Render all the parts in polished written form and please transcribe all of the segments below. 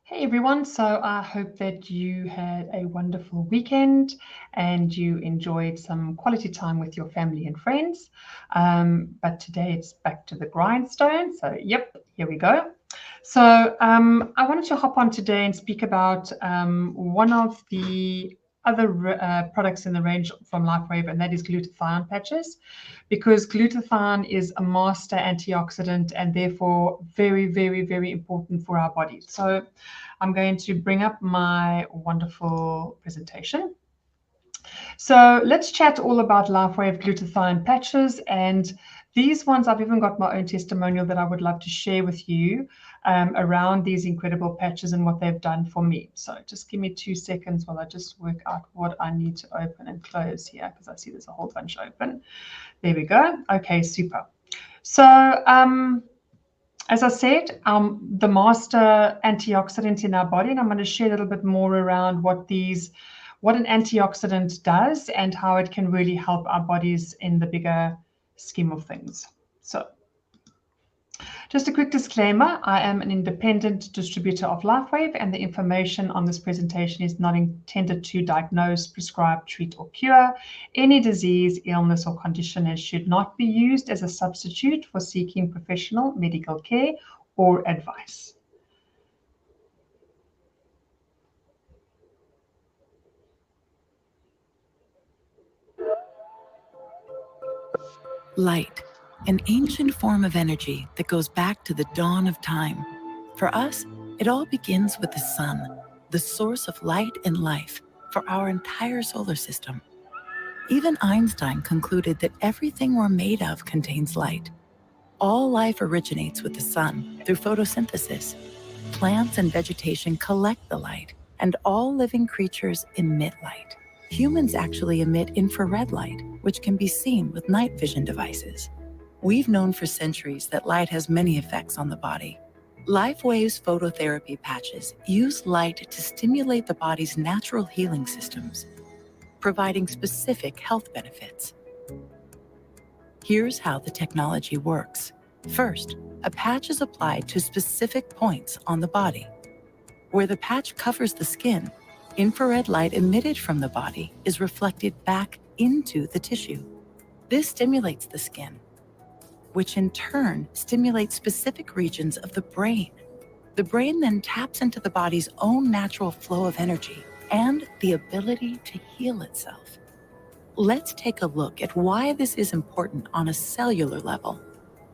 Hey everyone, so I hope that you had a wonderful weekend and you enjoyed some quality time with your family and friends. But today it's back to the grindstone. So, yep, here we go. So, I wanted to hop on today and speak about one of the other products in the range from Lifewave, and that is glutathione patches, because glutathione is a master antioxidant and therefore very, very, very important for our bodies. So, I'm going to bring up my wonderful presentation. So let's chat all about Lifewave Glutathione Patches. And these ones, I've even got my own testimonial that I would love to share with you around these incredible patches and what they've done for me. So just give me 2 seconds while I just work out what I need to open and close here, because I see there's a whole bunch open. There we go. Okay, super. So as I said, the master antioxidant in our body, and I'm going to share a little bit more around what an antioxidant does and how it can really help our bodies in the bigger scheme of things. So, just a quick disclaimer, I am an independent distributor of Lifewave, and the information on this presentation is not intended to diagnose, prescribe, treat, or cure any disease, illness, or condition, and should not be used as a substitute for seeking professional medical care or advice. Light, an ancient form of energy that goes back to the dawn of time. For us, it all begins with the sun, the source of light and life for our entire solar system. Even Einstein concluded that everything we're made of contains light. All life originates with the sun through photosynthesis. Plants and vegetation collect the light, and all living creatures emit light. Humans actually emit infrared light, which can be seen with night vision devices. We've known for centuries that light has many effects on the body. Lifewave's phototherapy patches use light to stimulate the body's natural healing systems, providing specific health benefits. Here's how the technology works. First, a patch is applied to specific points on the body. Where the patch covers the skin, infrared light emitted from the body is reflected back into the tissue. This stimulates the skin, which in turn stimulates specific regions of the brain. The brain then taps into the body's own natural flow of energy and the ability to heal itself. Let's take a look at why this is important on a cellular level.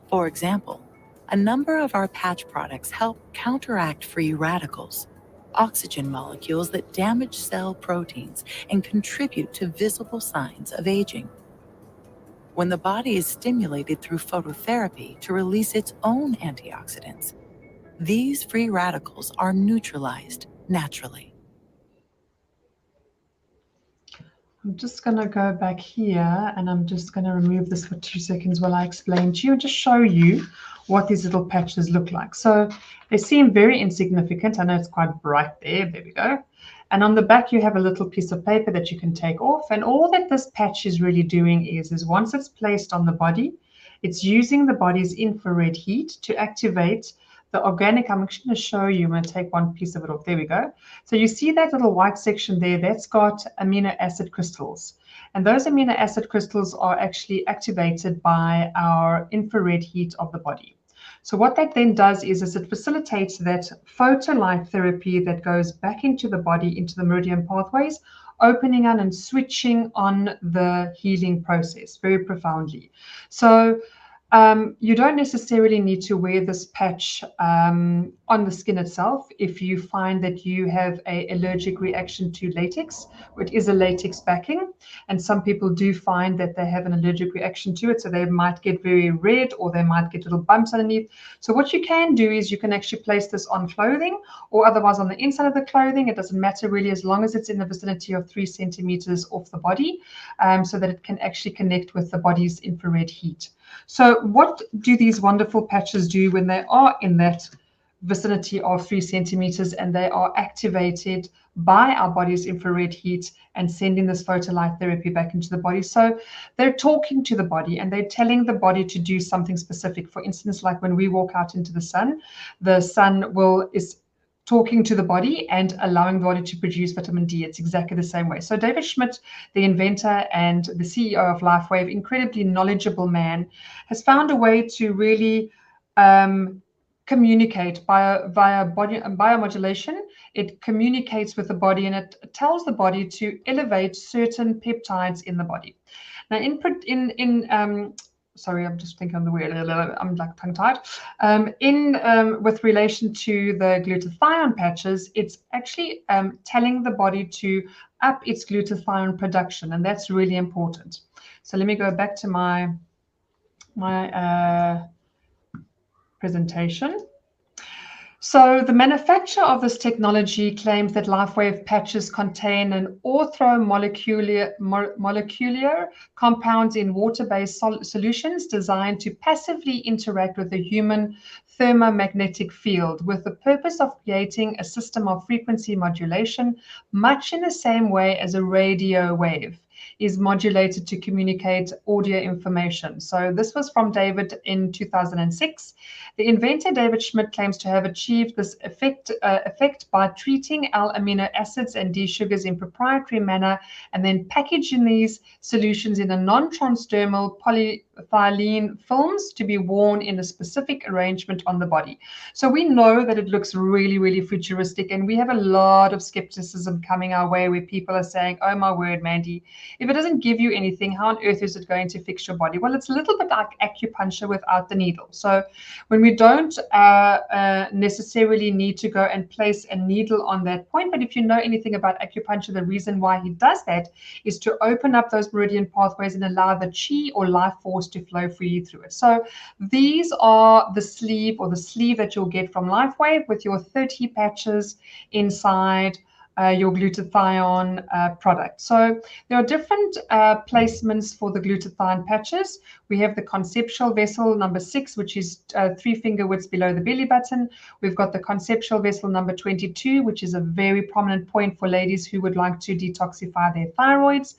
For example, a number of our patch products help counteract free radicals, oxygen molecules that damage cell proteins and contribute to visible signs of aging. When the body is stimulated through phototherapy to release its own antioxidants, these free radicals are neutralized naturally. I'm just going to go back here and I'm just going to remove this for 2 seconds while I explain to you and just show you what these little patches look like. So they seem very insignificant. I know it's quite bright there. There we go. And on the back, you have a little piece of paper that you can take off. And all that this patch is really doing is once it's placed on the body, it's using the body's infrared heat to activate the organic. I'm actually going to show you. I'm going to take one piece of it off. There we go. So you see that little white section there, that's got amino acid crystals. And those amino acid crystals are actually activated by our infrared heat of the body. So what that then does is it facilitates that photolight therapy that goes back into the body, into the meridian pathways, opening on and switching on the healing process very profoundly. So you don't necessarily need to wear this patch on the skin itself if you find that you have an allergic reaction to latex. It is a latex backing, and some people do find that they have an allergic reaction to it, so they might get very red or they might get little bumps underneath. So what you can do is you can actually place this on clothing or otherwise on the inside of the clothing. It doesn't matter really, as long as it's in the vicinity of 3 centimeters off the body, so that it can actually connect with the body's infrared heat. So what do these wonderful patches do when they are in that vicinity of 3 centimeters and they are activated by our body's infrared heat and sending this photolight therapy back into the body? So they're talking to the body and they're telling the body to do something specific. For instance, like when we walk out into the sun is talking to the body and allowing the body to produce vitamin D. It's exactly the same way. So David Schmidt, the inventor and the CEO of Lifewave, incredibly knowledgeable man, has found a way to really communicate via biomodulation. It communicates with the body, and it tells the body to elevate certain peptides in the body. Now, sorry, I'm just thinking on the word. I'm like tongue-tied. With relation to the glutathione patches, it's actually telling the body to up its glutathione production, and that's really important. So let me go back to my presentation. So the manufacturer of this technology claims that Lifewave patches contain an orthomolecular compounds in water-based solutions designed to passively interact with the human thermomagnetic field with the purpose of creating a system of frequency modulation, much in the same way as a radio wave is modulated to communicate audio information. So this was from David in 2006. The inventor, David Schmidt, claims to have achieved this effect by treating L-amino acids and D sugars in proprietary manner and then packaging these solutions in a non-transdermal polyethylene films to be worn in a specific arrangement on the body. So we know that it looks really, really futuristic, and we have a lot of skepticism coming our way where people are saying, oh my word, Mandy, if it doesn't give you anything, how on earth is it going to fix your body? Well, it's a little bit like acupuncture without the needle. So when we don't necessarily need to go and place a needle on that point, but if you know anything about acupuncture, the reason why he does that is to open up those meridian pathways and allow the chi or life force to flow freely through it. So these are the sleeve that you'll get from Lifewave with your 30 patches inside your glutathione product. So there are different placements for the glutathione patches. We have the conceptual vessel number 6, which is 3 finger widths below the belly button. We've got the conceptual vessel number 22, which is a very prominent point for ladies who would like to detoxify their thyroids.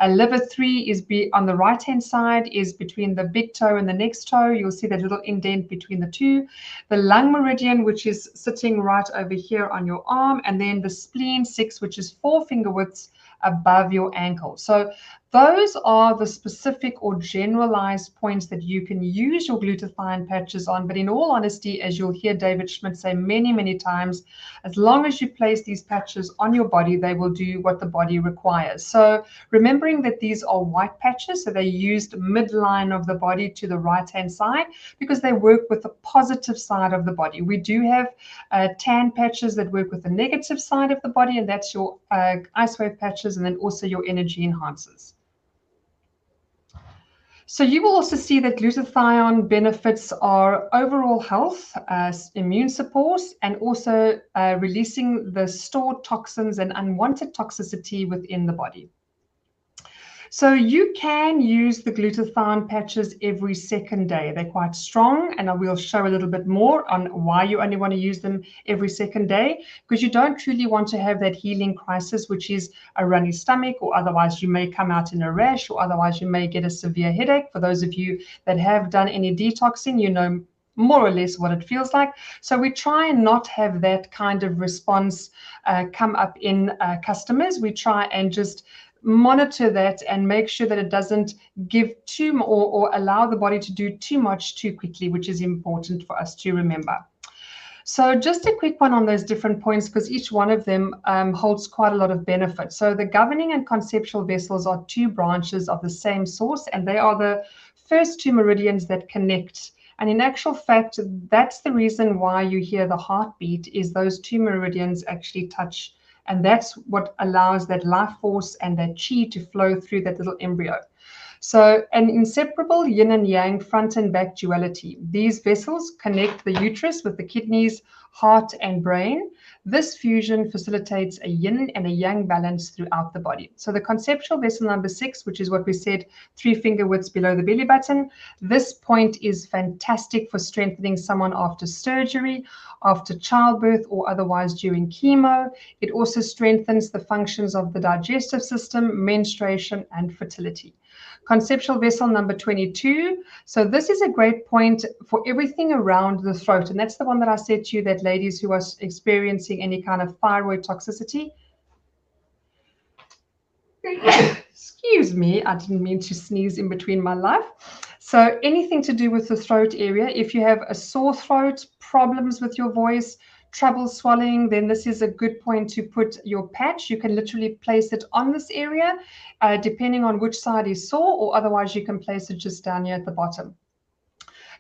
Liver 3 is on the right-hand side, is between the big toe and the next toe. You'll see that little indent between the two. The lung meridian, which is sitting right over here on your arm, and then the spleen 6, which is 4 finger widths above your ankle. So those are the specific or generalized points that you can use your glutathione patches on. But in all honesty, as you'll hear David Schmidt say many, many times, as long as you place these patches on your body, they will do what the body requires. So remembering that these are white patches, so they're used midline of the body to the right-hand side because they work with the positive side of the body. We do have tan patches that work with the negative side of the body, and that's your Icewave patches, and then also your energy enhancers. So you will also see that glutathione benefits are overall health, immune support, and also releasing the stored toxins and unwanted toxicity within the body. So you can use the glutathione patches every second day. They're quite strong, and I will show a little bit more on why you only want to use them every second day, because you don't truly want to have that healing crisis, which is a runny stomach, or otherwise you may come out in a rash, or otherwise you may get a severe headache. For those of you that have done any detoxing, you know more or less what it feels like. So we try and not have that kind of response come up in customers. We try and just monitor that and make sure that it doesn't give too or allow the body to do too much too quickly, which is important for us to remember. So just a quick one on those different points, because each one of them holds quite a lot of benefit. So the governing and conceptual vessels are 2 branches of the same source, and they are the first 2 meridians that connect. And in actual fact, that's the reason why you hear the heartbeat, is those 2 meridians actually touch. And that's what allows that life force and that chi to flow through that little embryo. So an inseparable yin and yang front and back duality. These vessels connect the uterus with the kidneys, heart, and brain. This fusion facilitates a yin and a yang balance throughout the body. So the conceptual vessel number 6, which is what we said, 3 finger widths below the belly button. This point is fantastic for strengthening someone after surgery, after childbirth, or otherwise during chemo. It also strengthens the functions of the digestive system, menstruation, and fertility. Conceptual vessel number 22. So this is a great point for everything around the throat. And that's the one that I said to you, that ladies who are experiencing any kind of thyroid toxicity. Excuse me, I didn't mean to sneeze in between my life. So anything to do with the throat area, if you have a sore throat, problems with your voice, trouble swallowing, then this is a good point to put your patch. You can literally place it on this area, depending on which side is sore, or otherwise you can place it just down here at the bottom.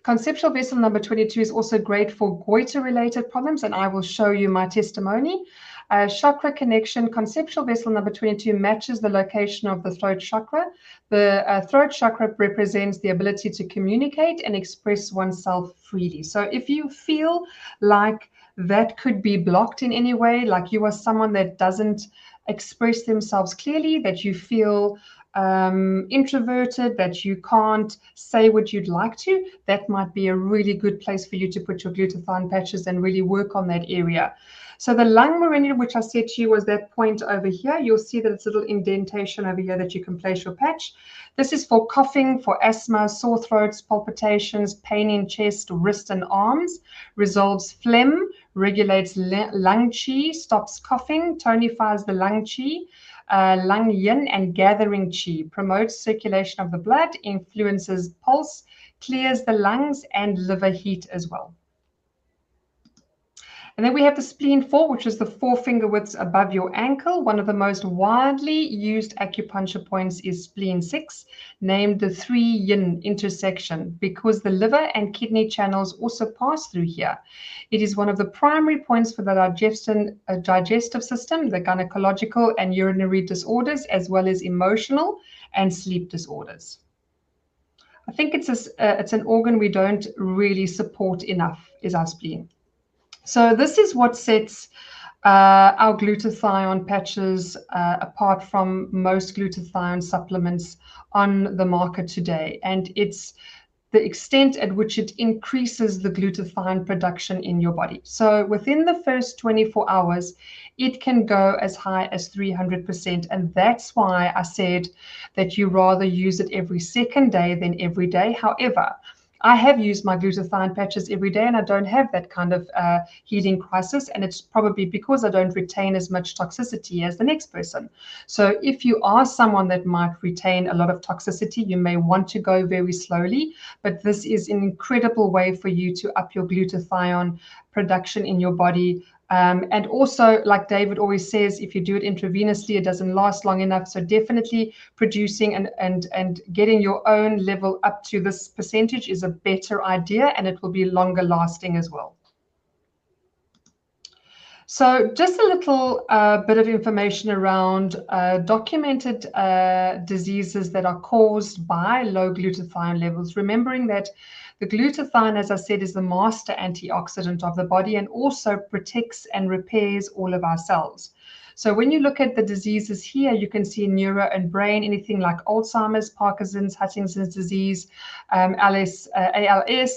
Conceptual vessel number 22 is also great for goiter-related problems, and I will show you my testimony. Chakra connection, conceptual vessel number 22 matches the location of the throat chakra. The throat chakra represents the ability to communicate and express oneself freely. So if you feel like that could be blocked in any way, like you are someone that doesn't express themselves clearly, that you feel introverted, that you can't say what you'd like to, that might be a really good place for you to put your glutathione patches and really work on that area. So the lung meridian, which I said to you, was that point over here. You'll see that it's a little indentation over here that you can place your patch. This is for coughing, for asthma, sore throats, palpitations, pain in chest, wrist and arms, resolves phlegm, regulates lung qi, stops coughing, tonifies the lung qi, lung yin and gathering qi, promotes circulation of the blood, influences pulse, clears the lungs and liver heat as well. And then we have the spleen 4, which is the 4 finger widths above your ankle. One of the most widely used acupuncture points is spleen 6, named the 3 yin intersection, because the liver and kidney channels also pass through here. It is one of the primary points for the digestive system, the gynecological and urinary disorders, as well as emotional and sleep disorders. I think it's an organ we don't really support enough, is our spleen. So this is what sets our glutathione patches apart from most glutathione supplements on the market today. And it's the extent at which it increases the glutathione production in your body. So within the first 24 hours, it can go as high as 300%. And that's why I said that you rather use it every second day than every day. However, I have used my glutathione patches every day and I don't have that kind of healing crisis. And it's probably because I don't retain as much toxicity as the next person. So if you are someone that might retain a lot of toxicity, you may want to go very slowly. But this is an incredible way for you to up your glutathione production in your body. And also, like David always says, if you do it intravenously, it doesn't last long enough. So definitely producing and getting your own level up to this percentage is a better idea, and it will be longer lasting as well. So just a little bit of information around documented diseases that are caused by low glutathione levels, remembering that the glutathione, as I said, is the master antioxidant of the body and also protects and repairs all of our cells. So when you look at the diseases here, you can see neuro and brain, anything like Alzheimer's, Parkinson's, Huntington's disease, ALS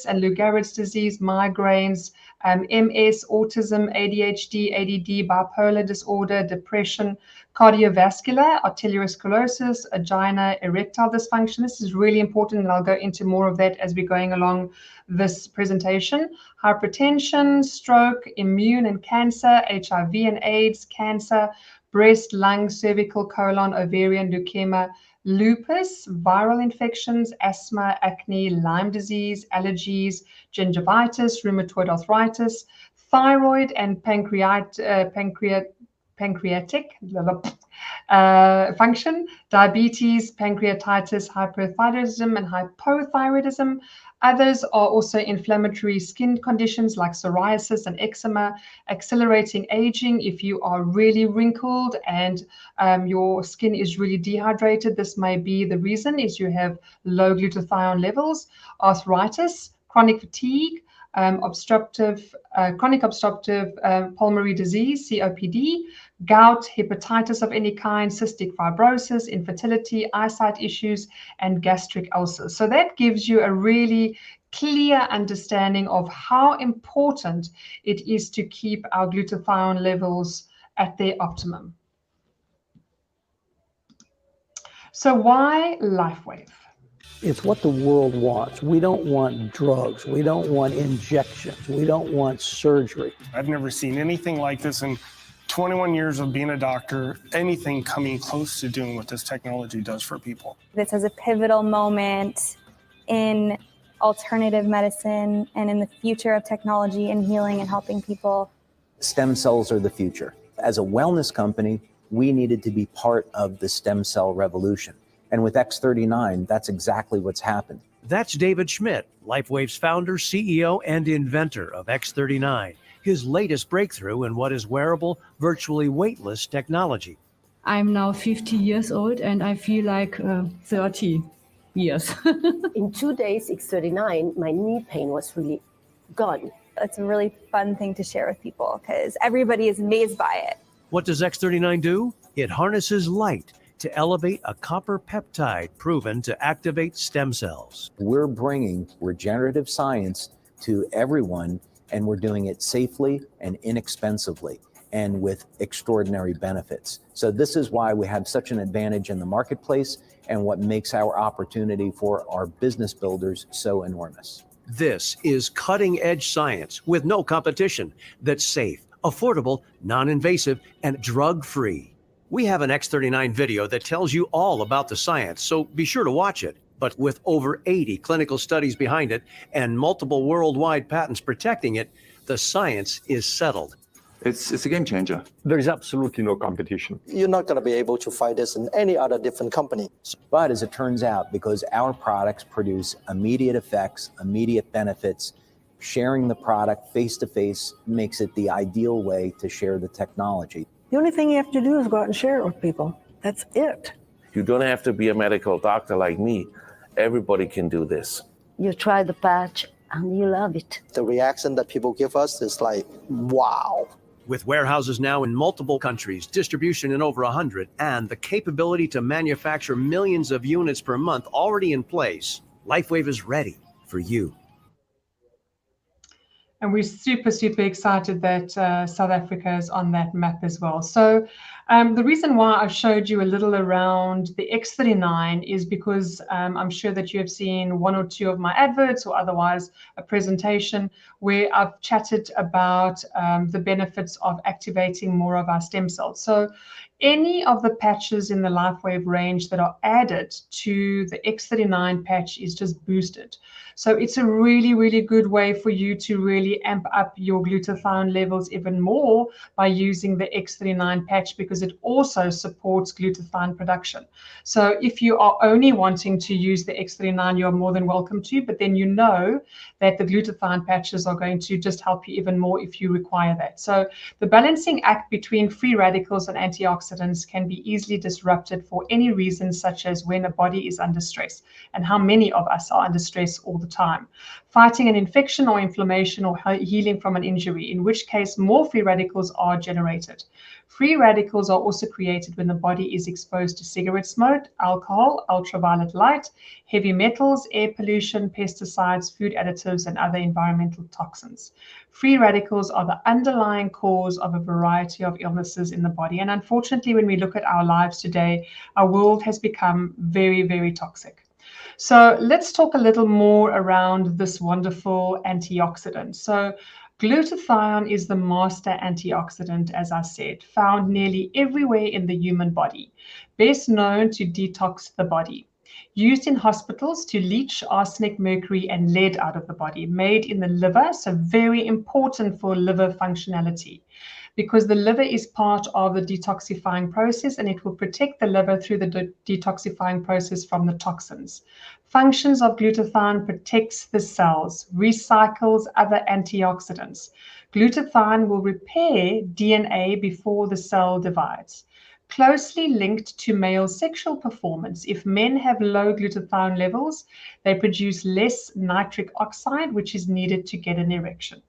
and Lou Gehrig's disease, migraines, MS, autism, ADHD, ADD, bipolar disorder, depression, cardiovascular, arteriosclerosis, angina, erectile dysfunction. This is really important, and I'll go into more of that as we're going along this presentation. Hypertension, stroke, immune and cancer, HIV and AIDS, cancer, breast, lung, cervical, colon, ovarian, leukemia, lupus, viral infections, asthma, acne, Lyme disease, allergies, gingivitis, rheumatoid arthritis, thyroid and pancreatic function, diabetes, pancreatitis, hyperthyroidism, and hypothyroidism. Others are also inflammatory skin conditions like psoriasis and eczema, accelerating aging. If you are really wrinkled and your skin is really dehydrated, this may be the reason, is you have low glutathione levels. Arthritis, chronic fatigue, chronic obstructive pulmonary disease, COPD, gout, hepatitis of any kind, cystic fibrosis, infertility, eyesight issues, and gastric ulcers. So that gives you a really clear understanding of how important it is to keep our glutathione levels at their optimum. So why Lifewave? It's what the world wants. We don't want drugs. We don't want injections. We don't want surgery. I've never seen anything like this in 21 years of being a doctor, anything coming close to doing what this technology does for people. This is a pivotal moment in alternative medicine and in the future of technology and healing and helping people. Stem cells are the future. As a wellness company, we needed to be part of the stem cell revolution. And with X39, that's exactly what's happened. That's David Schmidt, Lifewave's founder, CEO, and inventor of X39, his latest breakthrough in what is wearable, virtually weightless technology. I'm now 50 years old and I feel like 30 years. In 2 days, X39, my knee pain was really gone. It's a really fun thing to share with people because everybody is amazed by it. What does X39 do? It harnesses light to elevate a copper peptide proven to activate stem cells. We're bringing regenerative science to everyone, and we're doing it safely and inexpensively and with extraordinary benefits. So this is why we have such an advantage in the marketplace and what makes our opportunity for our business builders so enormous. This is cutting-edge science with no competition that's safe, affordable, non-invasive, and drug-free. We have an X39 video that tells you all about the science, so be sure to watch it. But with over 80 clinical studies behind it and multiple worldwide patents protecting it, the science is settled. It's a game changer. There is absolutely no competition. You're not going to be able to find this in any other different company. But as it turns out, because our products produce immediate effects, immediate benefits, sharing the product face-to-face makes it the ideal way to share the technology. The only thing you have to do is go out and share it with people. That's it. You don't have to be a medical doctor like me. Everybody can do this. You try the patch and you love it. The reaction that people give us is like, wow. With warehouses now in multiple countries, distribution in over 100, and the capability to manufacture millions of units per month already in place, Lifewave is ready for you. And we're super, super excited that South Africa is on that map as well. So the reason why I showed you a little around the X39 is because I'm sure that you have seen one or two of my adverts or otherwise a presentation where I've chatted about the benefits of activating more of our stem cells. So any of the patches in the Lifewave range that are added to the X39 patch is just boosted. So it's a really, really good way for you to really amp up your glutathione levels even more by using the X39 patch, because it also supports glutathione production. So if you are only wanting to use the X39, you're more than welcome to, but then you know that the glutathione patches are going to just help you even more if you require that. So the balancing act between free radicals and antioxidants can be easily disrupted for any reason, such as when a body is under stress, and how many of us are under stress all the time, fighting an infection or inflammation or healing from an injury, in which case more free radicals are generated. Free radicals are also created when the body is exposed to cigarette smoke, alcohol, ultraviolet light, heavy metals, air pollution, pesticides, food additives, and other environmental toxins. Free radicals are the underlying cause of a variety of illnesses in the body. And unfortunately, when we look at our lives today, our world has become very, very toxic. So let's talk a little more around this wonderful antioxidant. So glutathione is the master antioxidant, as I said, found nearly everywhere in the human body, best known to detox the body. Used in hospitals to leach arsenic, mercury, and lead out of the body, made in the liver, so very important for liver functionality, because the liver is part of the detoxifying process and it will protect the liver through the detoxifying process from the toxins. Functions of glutathione: protects the cells, recycles other antioxidants. Glutathione will repair DNA before the cell divides. Closely linked to male sexual performance. If men have low glutathione levels, they produce less nitric oxide, which is needed to get an erection.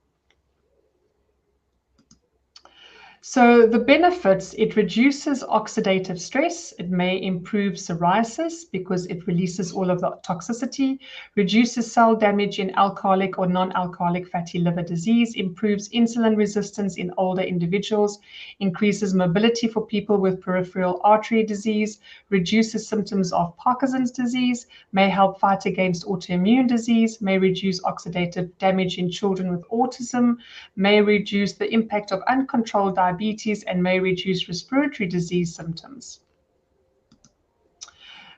So the benefits, it reduces oxidative stress. It may improve psoriasis because it releases all of the toxicity, reduces cell damage in alcoholic or non-alcoholic fatty liver disease, improves insulin resistance in older individuals, increases mobility for people with peripheral artery disease, reduces symptoms of Parkinson's disease, may help fight against autoimmune disease, may reduce oxidative damage in children with autism, may reduce the impact of uncontrolled diabetes, and may reduce respiratory disease symptoms.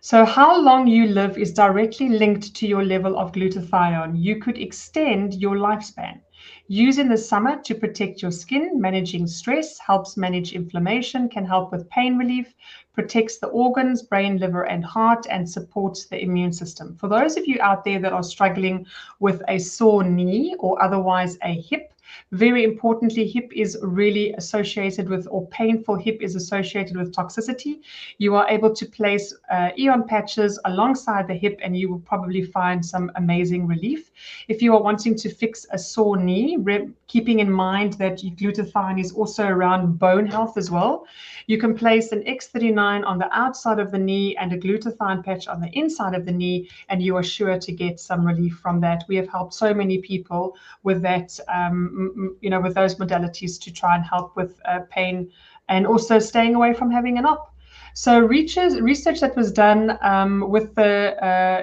So how long you live is directly linked to your level of glutathione. You could extend your lifespan. Use in the summer to protect your skin, managing stress, helps manage inflammation, can help with pain relief, protects the organs, brain, liver, and heart, and supports the immune system. For those of you out there that are struggling with a sore knee or otherwise a hip, very importantly, hip is really associated with, or painful hip is associated with toxicity. You are able to place Eon patches alongside the hip and you will probably find some amazing relief. If you are wanting to fix a sore knee, keeping in mind that glutathione is also around bone health as well, you can place an X39 on the outside of the knee and a glutathione patch on the inside of the knee, and you are sure to get some relief from that. We have helped so many people with that, with those modalities to try and help with pain and also staying away from having an op. So research that was done with the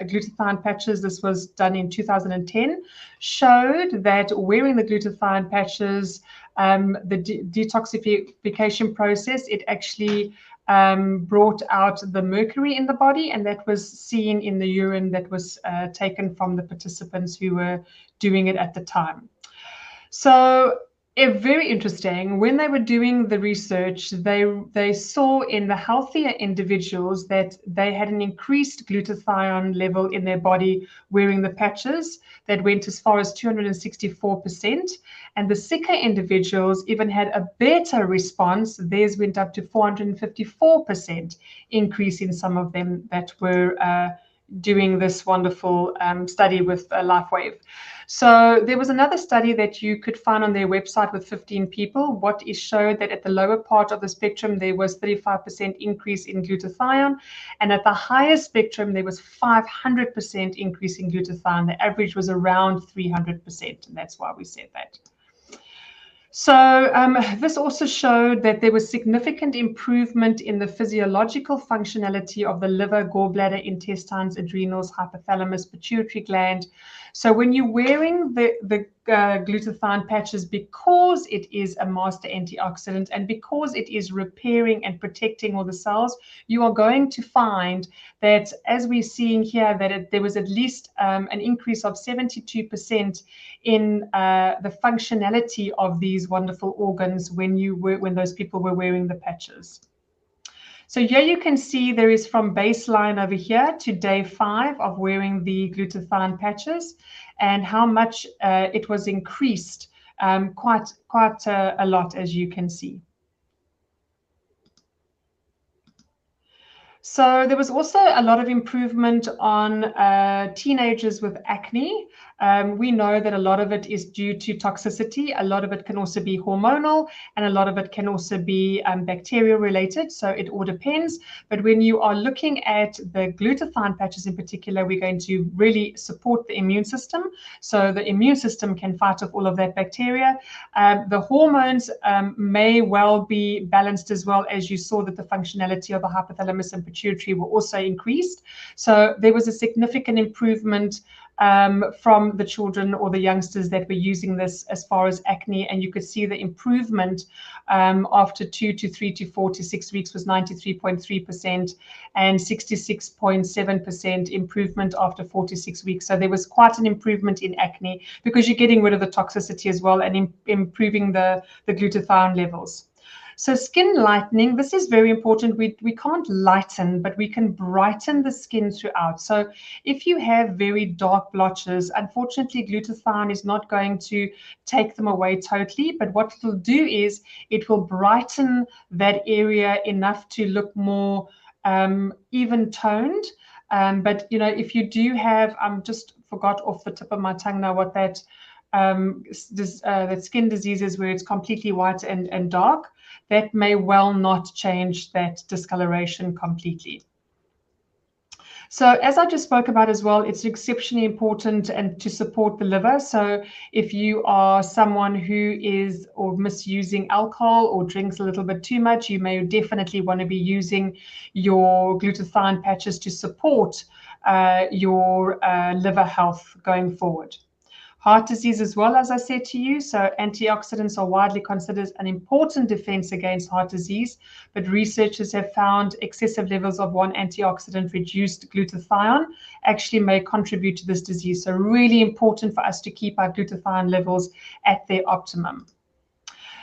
glutathione patches, this was done in 2010, showed that wearing the glutathione patches, the detoxification process, it actually brought out the mercury in the body, and that was seen in the urine that was taken from the participants who were doing it at the time. So very interesting. When they were doing the research, they saw in the healthier individuals that they had an increased glutathione level in their body wearing the patches that went as far as 264%. And the sicker individuals even had a better response. Theirs went up to 454% increase in some of them that were doing this wonderful study with Lifewave. So there was another study that you could find on their website with 15 people. What is showed that at the lower part of the spectrum, there was 35% increase in glutathione. And at the higher spectrum, there was 500% increase in glutathione. The average was around 300%. And that's why we said that. So this also showed that there was significant improvement in the physiological functionality of the liver, gallbladder, intestines, adrenals, hypothalamus, pituitary gland. So when you're wearing the glutathione patches, because it is a master antioxidant and because it is repairing and protecting all the cells, you are going to find that, as we're seeing here, that there was at least an increase of 72% in the functionality of these wonderful organs when those people were wearing the patches. So here you can see there is from baseline over here to day 5 of wearing the glutathione patches and how much it was increased quite a lot, as you can see. So there was also a lot of improvement on teenagers with acne. We know that a lot of it is due to toxicity. A lot of it can also be hormonal, and a lot of it can also be bacterial related. So it all depends. But when you are looking at the glutathione patches in particular, we're going to really support the immune system. So the immune system can fight off all of that bacteria. The hormones may well be balanced as well, as you saw that the functionality of the hypothalamus and pituitary were also increased. So there was a significant improvement from the children or the youngsters that were using this as far as acne, and you could see the improvement after 2 to 3 to 4 to 6 weeks was 93.3% and 66.7% improvement after 4 to 6 weeks. So there was quite an improvement in acne because you're getting rid of the toxicity as well and improving the glutathione levels. So skin lightening, this is very important. We can't lighten, but we can brighten the skin throughout. So if you have very dark blotches, unfortunately, glutathione is not going to take them away totally. But what it will do is it will brighten that area enough to look more even toned. But, if you do have, just forgot off the tip of my tongue now what that that skin diseases where it's completely white and dark, that may well not change that discoloration completely. So as I just spoke about as well, it's exceptionally important and to support the liver. So if you are someone who is or misusing alcohol or drinks a little bit too much, you may definitely want to be using your glutathione patches to support your liver health going forward. Heart disease as well, as I said to you. So antioxidants are widely considered an important defense against heart disease, but researchers have found excessive levels of one antioxidant, reduced glutathione, actually may contribute to this disease. So really important for us to keep our glutathione levels at their optimum.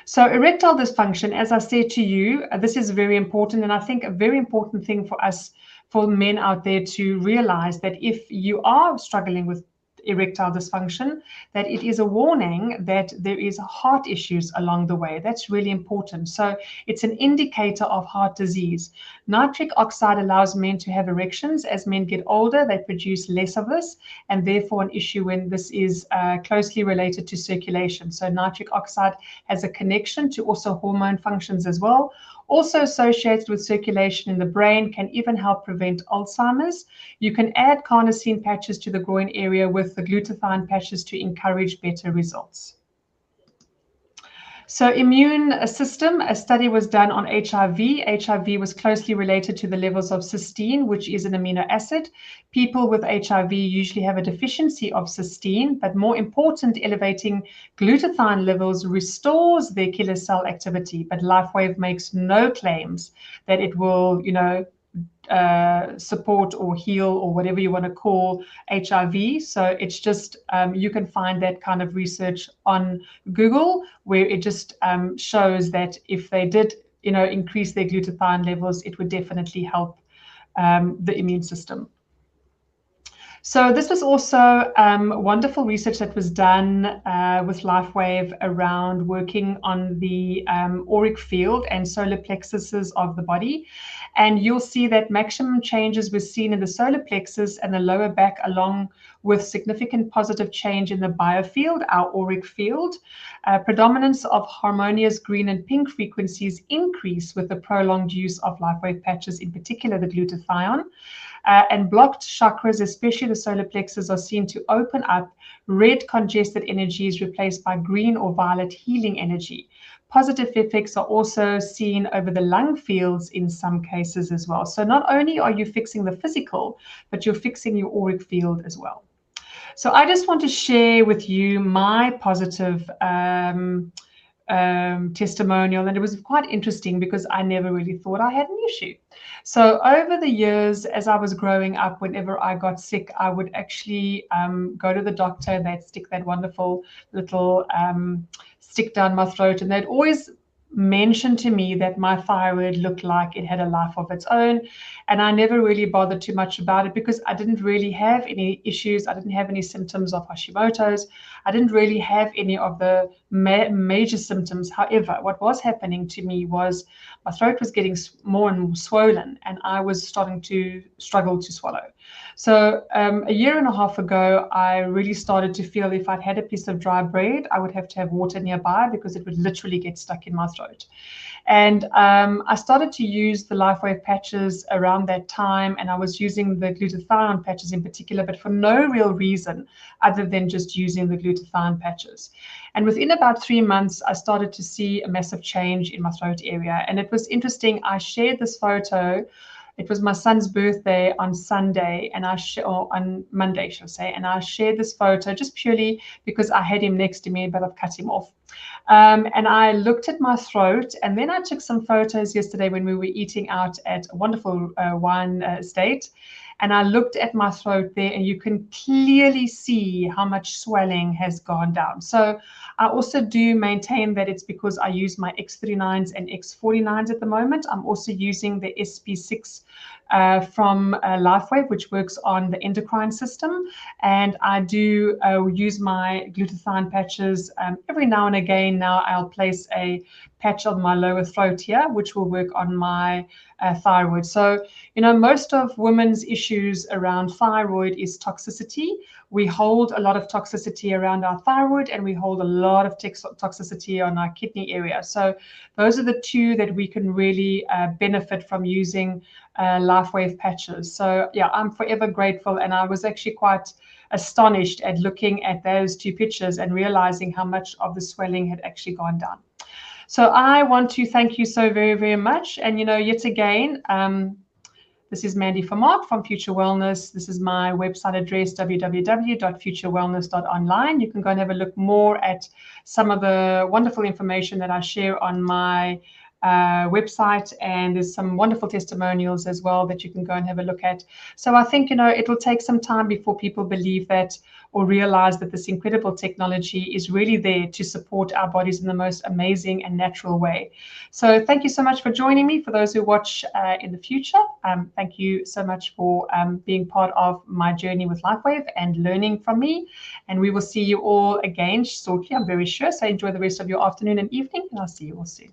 So erectile dysfunction, as I said to you, this is very important. And I think a very important thing for us, for men out there to realize that if you are struggling with erectile dysfunction, that it is a warning that there is heart issues along the way. That's really important. So it's an indicator of heart disease. Nitric oxide allows men to have erections. As men get older, they produce less of this, and therefore an issue when this is closely related to circulation. So nitric oxide has a connection to also hormone functions as well. Also associated with circulation in the brain, can even help prevent Alzheimer's. You can add carnosine patches to the groin area with the glutathione patches to encourage better results. So immune system, a study was done on HIV. HIV was closely related to the levels of cysteine, which is an amino acid. People with HIV usually have a deficiency of cysteine, but more important, elevating glutathione levels restores their killer cell activity. But Lifewave makes no claims that it will, support or heal or whatever you want to call HIV. So it's just, you can find that kind of research on Google, where it just shows that if they did, increase their glutathione levels, it would definitely help the immune system. So this was also wonderful research that was done with Lifewave around working on the auric field and solar plexuses of the body. And you'll see that maximum changes were seen in the solar plexus and the lower back, along with significant positive change in the biofield, our auric field. Predominance of harmonious green and pink frequencies increase with the prolonged use of Lifewave patches, in particular the glutathione. And blocked chakras, especially the solar plexus, are seen to open up. Red congested energy is replaced by green or violet healing energy. Positive effects are also seen over the lung fields in some cases as well. So not only are you fixing the physical, but you're fixing your auric field as well. So I just want to share with you my positive testimonial, and it was quite interesting because I never really thought I had an issue. So over the years, as I was growing up, whenever I got sick, I would actually go to the doctor, and they'd stick that wonderful little stick down my throat, and they'd always mention to me that my thyroid looked like it had a life of its own. And I never really bothered too much about it because I didn't really have any issues. I didn't have any symptoms of Hashimoto's. I didn't really have any of the major symptoms. However, what was happening to me was my throat was getting more and more swollen, and I was starting to struggle to swallow. So a year and a half ago, I really started to feel if I'd had a piece of dry bread, I would have to have water nearby because it would literally get stuck in my throat. And I started to use the Lifewave patches around that time, and I was using the glutathione patches in particular, but for no real reason other than just using the glutathione patches. And within about 3 months, I started to see a massive change in my throat area. And it was interesting. I shared this photo. It was my son's birthday on Sunday, and or on Monday, shall I say, and I shared this photo just purely because I had him next to me, but I've cut him off. And I looked at my throat, and then I took some photos yesterday when we were eating out at a wonderful wine estate. And I looked at my throat there, and you can clearly see how much swelling has gone down. So I also do maintain that it's because I use my X39s and X49s at the moment. I'm also using the SP6 from Lifewave, which works on the endocrine system. And I do use my glutathione patches every now and again. Now I'll place a patch on my lower throat here, which will work on my thyroid. So, most of women's issues around thyroid is toxicity, we hold a lot of toxicity around our thyroid, and we hold a lot of toxicity on our kidney area. So those are the two that we can really benefit from using Lifewave patches. So yeah, I'm forever grateful, and I was actually quite astonished at looking at those two pictures and realizing how much of the swelling had actually gone down. So I want to thank you so very, very much. And, yet again, this is Mandy Famart from Future Wellness. This is my website address, www.futurewellness.online. You can go and have a look more at some of the wonderful information that I share on my website, and there's some wonderful testimonials as well that you can go and have a look at. So I think, it will take some time before people believe that or realize that this incredible technology is really there to support our bodies in the most amazing and natural way. So thank you so much for joining me. For those who watch in the future, thank you so much for being part of my journey with Lifewave and learning from me. And we will see you all again shortly, I'm very sure. So enjoy the rest of your afternoon and evening, and I'll see you all soon.